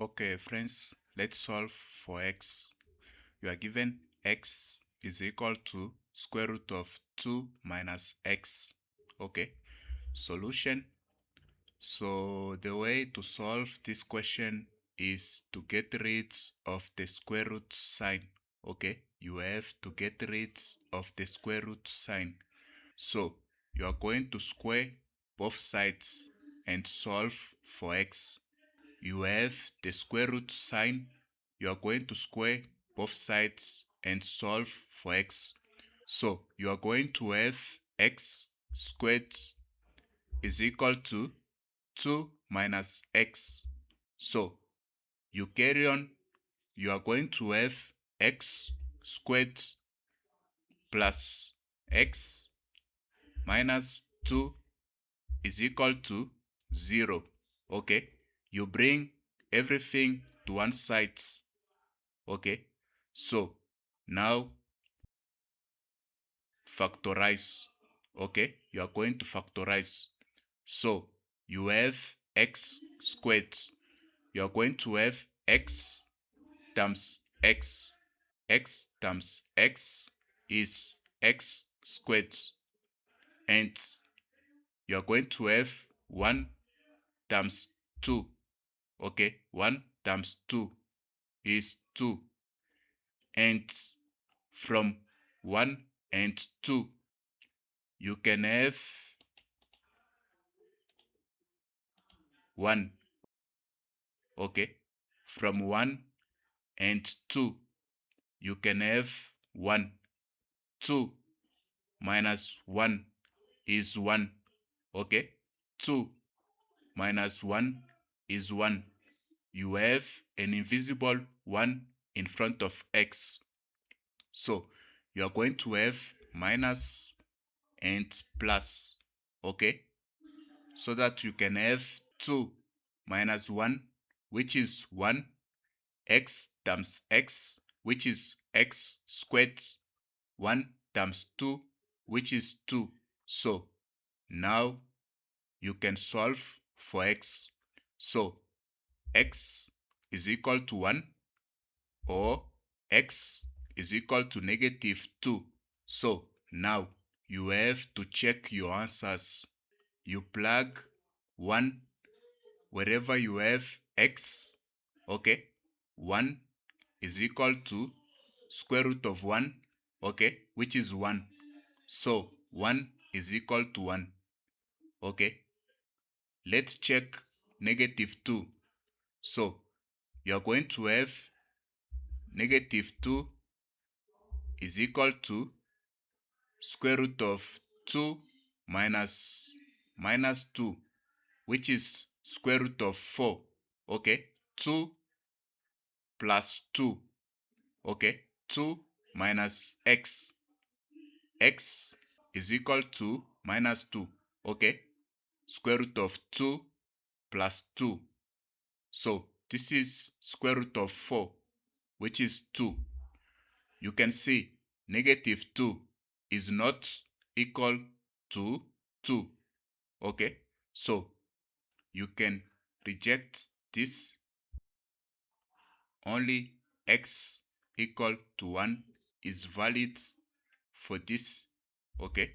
Okay, friends, let's solve for x. You are given x is equal to square root of 2 minus x. Okay, solution. So the way to solve this question is to get rid of the square root sign. Okay, you have to get rid of the square root sign. So you are going to square both sides and solve for x. You have the square root sign. You are going to square both sides and solve for x. So you are going to have x squared is equal to 2 minus x. So you carry on. You are going to have x squared plus x minus 2 is equal to 0. Okay, you bring everything to one side. Okay, so now factorize. Okay, you are going to factorize. So you have x squared. You are going to have x times x. X times x is x squared. And you are going to have 1 times 2. Okay, 1 times 2 is 2. And from 1 and 2, you can have 1. Okay, from 1 and 2, you can have 1. 2 minus 1 is 1. Okay, 2 minus 1 is 1. You have an invisible 1 in front of x. So you are going to have minus and plus. Okay, so that you can have 2 minus 1, which is 1, x times x, which is x squared, 1 times 2, which is 2. So now you can solve for x. So x is equal to 1 or x is equal to negative 2. So now you have to check your answers. You plug 1 wherever you have x. Okay, 1 is equal to square root of 1, okay, which is 1. So 1 is equal to 1. Okay, let's check negative 2. So you are going to have negative 2 is equal to square root of 2 minus 2, which is square root of 4. Okay, 2 plus 2. Okay, 2 minus x. X is equal to minus 2. Okay, square root of 2 plus 2. So this is square root of 4, which is 2. You can see negative 2 is not equal to 2. Okay, so you can reject this. Only x equal to 1 is valid for this. Okay,